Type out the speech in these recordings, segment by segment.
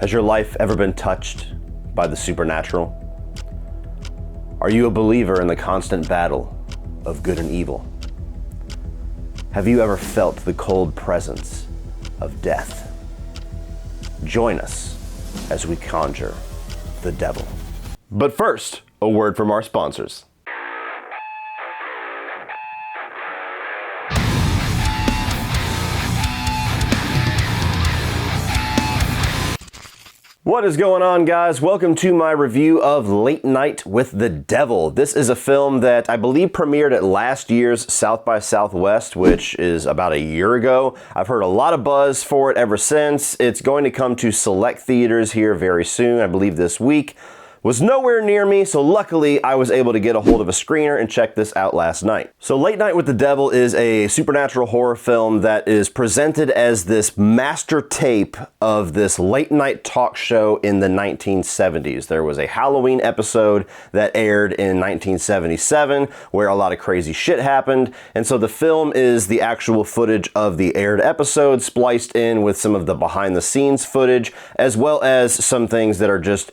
Has your life ever been touched by the supernatural? Are you a believer in the constant battle of good and evil? Have you ever felt the cold presence of death? Join us as we conjure the devil. But first, a word from our sponsors. What is going on, guys? Welcome to my review of Late Night with the Devil. This is a film that I believe premiered at last year's South by Southwest, which is about a year ago. I've heard a lot of buzz for it ever since. It's going to come to select theaters here very soon, I believe this week. Was nowhere near me, so luckily I was able to get a hold of a screener and check this out last night. So Late Night with the Devil is a supernatural horror film that is presented as this master tape of this late night talk show in the 1970s. There was a Halloween episode that aired in 1977 where a lot of crazy shit happened, and so the film is the actual footage of the aired episode spliced in with some of the behind the scenes footage, as well as some things that are just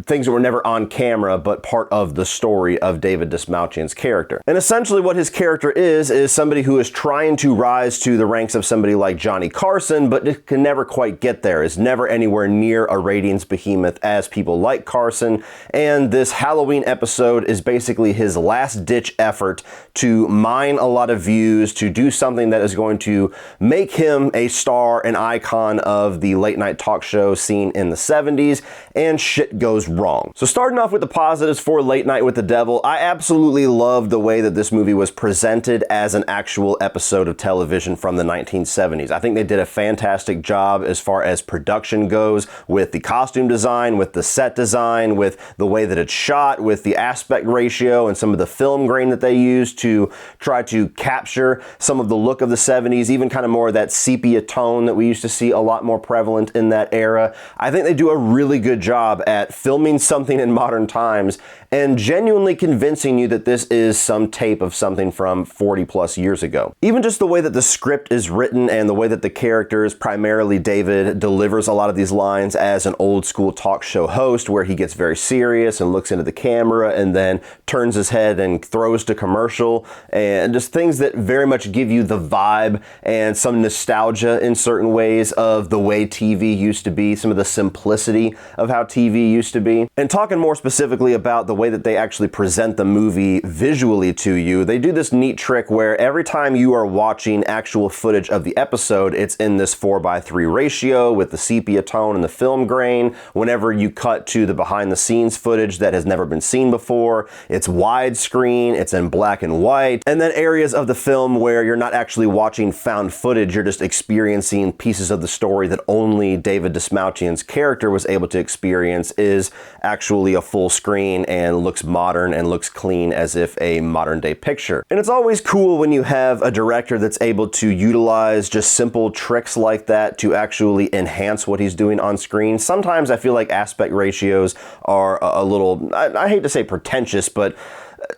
things that were never on camera, but part of the story of David Dismouchian's character. And essentially what his character is somebody who is trying to rise to the ranks of somebody like Johnny Carson, but can never quite get there, is never anywhere near a ratings behemoth as people like Carson. And this Halloween episode is basically his last-ditch effort to mine a lot of views, to do something that is going to make him a star, an icon of the late night talk show scene in the 70s, and shit goes wrong. So starting off with the positives for Late Night with the Devil, I absolutely loved the way that this movie was presented as an actual episode of television from the 1970s. I think they did a fantastic job as far as production goes, with the costume design, with the set design, with the way that it's shot, with the aspect ratio and some of the film grain that they used to try to capture some of the look of the 70s, even kind of more of that sepia tone that we used to see a lot more prevalent in that era. I think they do a really good job at filming something in modern times and genuinely convincing you that this is some tape of something from 40 plus years ago. Even just the way that the script is written and the way that the characters, primarily David, delivers a lot of these lines as an old school talk show host, where he gets very serious and looks into the camera and then turns his head and throws to commercial, and just things that very much give you the vibe and some nostalgia in certain ways of the way TV used to be, some of the simplicity of how TV used to be. And talking more specifically about the way that they actually present the movie visually to you, they do this neat trick where every time you are watching actual footage of the episode, it's in this 4:3 ratio with the sepia tone and the film grain. Whenever you cut to the behind the scenes footage that has never been seen before, it's widescreen, it's in black and white. And then areas of the film where you're not actually watching found footage, you're just experiencing pieces of the story that only David Dismouchian's character was able to experience, is actually a full screen and looks modern and looks clean as if a modern day picture. And it's always cool when you have a director that's able to utilize just simple tricks like that to actually enhance what he's doing on screen. Sometimes I feel like aspect ratios are a little, I hate to say pretentious, but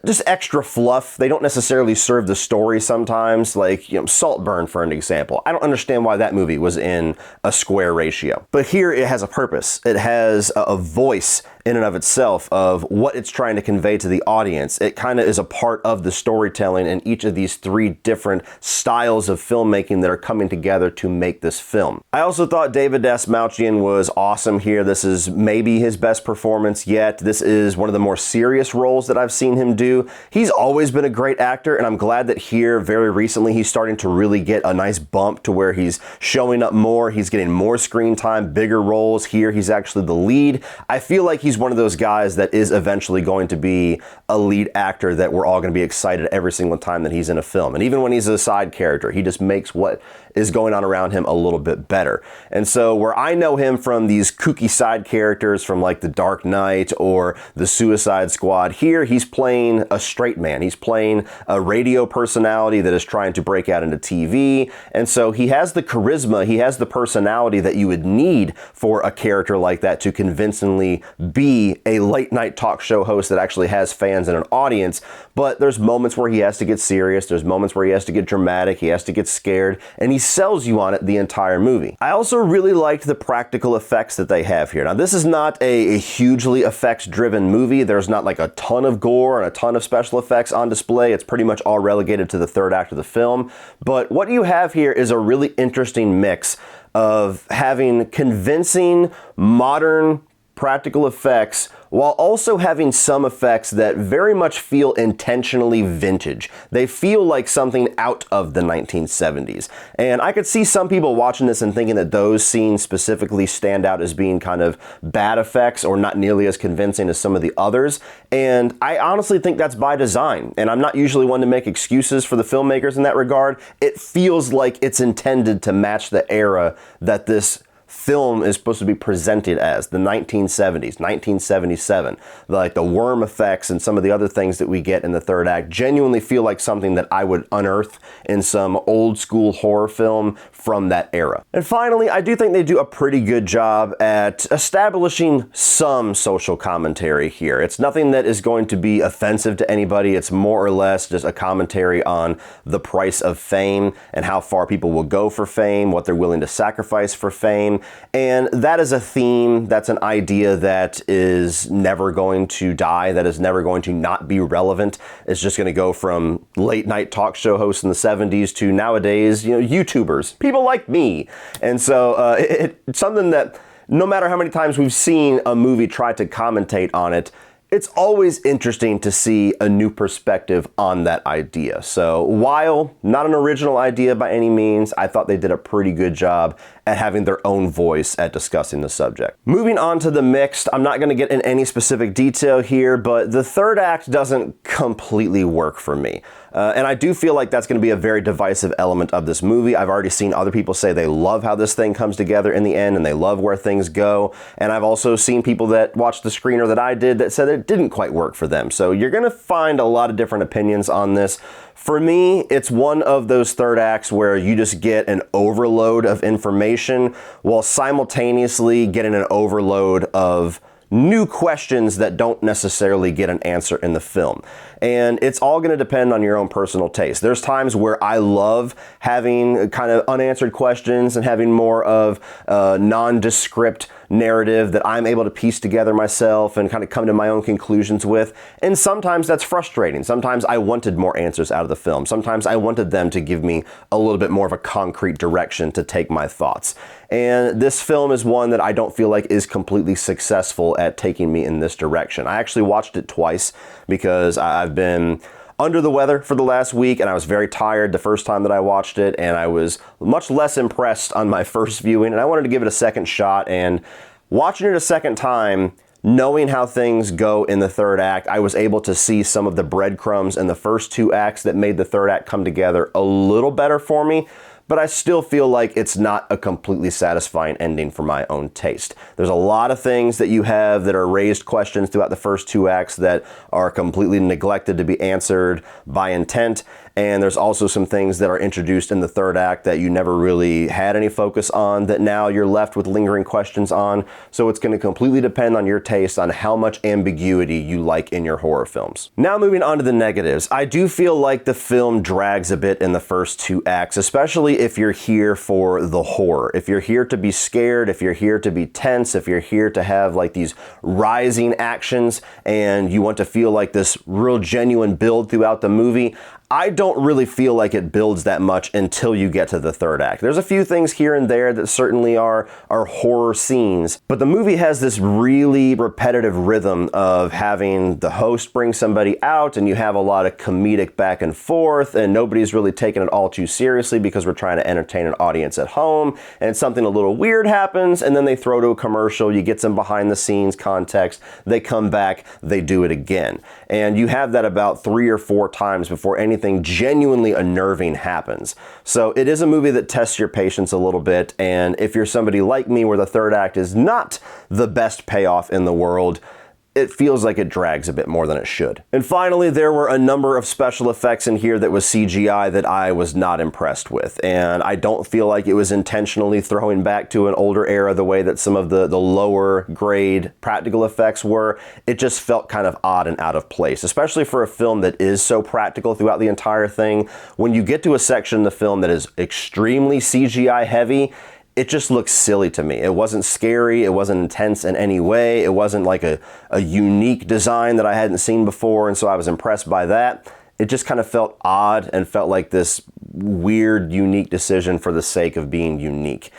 just extra fluff. They don't necessarily serve the story sometimes, like, Saltburn, for an example. I don't understand why that movie was in a square ratio. But here it has a purpose. It has a voice in and of itself of what it's trying to convey to the audience. It kind of is a part of the storytelling in each of these three different styles of filmmaking that are coming together to make this film. I also thought David Dismouchian was awesome here. This is maybe his best performance yet. This is one of the more serious roles that I've seen him do. He's always been a great actor, and I'm glad that here very recently he's starting to really get a nice bump to where he's showing up more. He's getting more screen time, bigger roles. Here he's actually the lead. I feel like he's one of those guys that is eventually going to be a lead actor that we're all going to be excited every single time that he's in a film. And even when he's a side character, he just makes what is going on around him a little bit better. And so where I know him from these kooky side characters from like The Dark Knight or The Suicide Squad, here he's playing playing a straight man. He's playing a radio personality that is trying to break out into TV. And so he has the charisma, he has the personality that you would need for a character like that to convincingly be a late night talk show host that actually has fans and an audience. But there's moments where he has to get serious, there's moments where he has to get dramatic, he has to get scared, and he sells you on it the entire movie. I also really liked the practical effects that they have here. Now, this is not a hugely effects-driven movie. There's not like a ton of gore and a ton of special effects on display. It's pretty much all relegated to the third act of the film. But what you have here is a really interesting mix of having convincing, modern practical effects while also having some effects that very much feel intentionally vintage. They feel like something out of the 1970s. And I could see some people watching this and thinking that those scenes specifically stand out as being kind of bad effects or not nearly as convincing as some of the others. And I honestly think that's by design. And I'm not usually one to make excuses for the filmmakers in that regard. It feels like it's intended to match the era that this film is supposed to be presented as, the 1970s, 1977. Like the worm effects and some of the other things that we get in the third act genuinely feel like something that I would unearth in some old school horror film from that era. And finally, I do think they do a pretty good job at establishing some social commentary here. It's nothing that is going to be offensive to anybody. It's more or less just a commentary on the price of fame and how far people will go for fame, what they're willing to sacrifice for fame. And that is a theme, that's an idea that is never going to die, that is never going to not be relevant. It's just going to go from late night talk show hosts in the 70s to nowadays, YouTubers, people like me. And so it's something that no matter how many times we've seen a movie try to commentate on it, it's always interesting to see a new perspective on that idea. So while not an original idea by any means, I thought they did a pretty good job at having their own voice at discussing the subject. Moving on to the mixed, I'm not going to get in any specific detail here, but the third act doesn't completely work for me. And I do feel like that's going to be a very divisive element of this movie. I've already seen other people say they love how this thing comes together in the end and they love where things go. And I've also seen people that watched the screener that I did that said it didn't quite work for them. So you're going to find a lot of different opinions on this. For me, it's one of those third acts where you just get an overload of information while simultaneously getting an overload of new questions that don't necessarily get an answer in the film. And it's all going to depend on your own personal taste. There's times where I love having kind of unanswered questions and having more of a nondescript narrative that I'm able to piece together myself and kind of come to my own conclusions with. And sometimes that's frustrating. Sometimes I wanted more answers out of the film. Sometimes I wanted them to give me a little bit more of a concrete direction to take my thoughts. And this film is one that I don't feel like is completely successful at taking me in this direction. I actually watched it twice because I've been under the weather for the last week and I was very tired the first time that I watched it, and I was much less impressed on my first viewing, and I wanted to give it a second shot. And watching it a second time, knowing how things go in the third act, I was able to see some of the breadcrumbs in the first two acts that made the third act come together a little better for me. But I still feel like it's not a completely satisfying ending for my own taste. There's a lot of things that you have that are raised questions throughout the first two acts that are completely neglected to be answered by intent. And there's also some things that are introduced in the third act that you never really had any focus on that now you're left with lingering questions on. So it's going to completely depend on your taste on how much ambiguity you like in your horror films. Now moving on to the negatives. I do feel like the film drags a bit in the first two acts, especially if you're here for the horror. If you're here to be scared, if you're here to be tense, if you're here to have like these rising actions and you want to feel like this real genuine build throughout the movie, I don't really feel like it builds that much until you get to the third act. There's a few things here and there that certainly are horror scenes, but the movie has this really repetitive rhythm of having the host bring somebody out, and you have a lot of comedic back and forth, and nobody's really taking it all too seriously because we're trying to entertain an audience at home, and something a little weird happens, and then they throw to a commercial, you get some behind the scenes context, they come back, they do it again. And you have that about 3 or 4 times before anything genuinely unnerving happens. So it is a movie that tests your patience a little bit, and if you're somebody like me where the third act is not the best payoff in the world, it feels like it drags a bit more than it should. And finally, there were a number of special effects in here that was CGI that I was not impressed with, and I don't feel like it was intentionally throwing back to an older era the way that some of the lower grade practical effects were. It just felt kind of odd and out of place, especially for a film that is so practical throughout the entire thing. When you get to a section in the film that is extremely CGI heavy, it just looks silly to me. It wasn't scary, it wasn't intense in any way, it wasn't like a unique design that I hadn't seen before, and so I was impressed by that. It just kind of felt odd and felt like this weird, unique decision for the sake of being unique,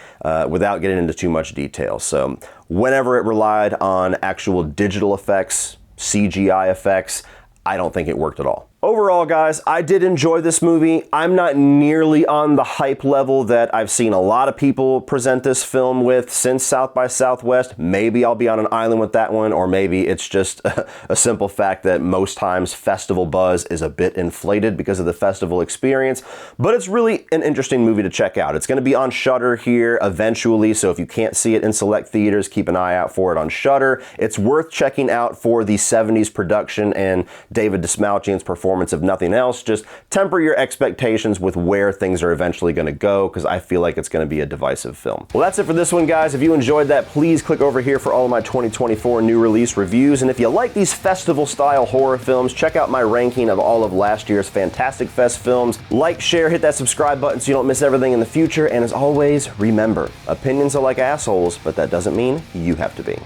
without getting into too much detail. So whenever it relied on actual digital effects, CGI effects, I don't think it worked at all. Overall, guys, I did enjoy this movie. I'm not nearly on the hype level that I've seen a lot of people present this film with since South by Southwest. Maybe I'll be on an island with that one, or maybe it's just a simple fact that most times festival buzz is a bit inflated because of the festival experience. But it's really an interesting movie to check out. It's going to be on Shudder here eventually, so if you can't see it in select theaters, keep an eye out for it on Shudder. It's worth checking out for the 70s production and David Dismalchian's performance, if nothing else. Just temper your expectations with where things are eventually going to go, because I feel like it's going to be a divisive film. Well, that's it for this one, guys. If you enjoyed that, please click over here for all of my 2024 new release reviews. And if you like these festival-style horror films, check out my ranking of all of last year's Fantastic Fest films. Like, share, hit that subscribe button so you don't miss everything in the future. And as always, remember, opinions are like assholes, but that doesn't mean you have to be.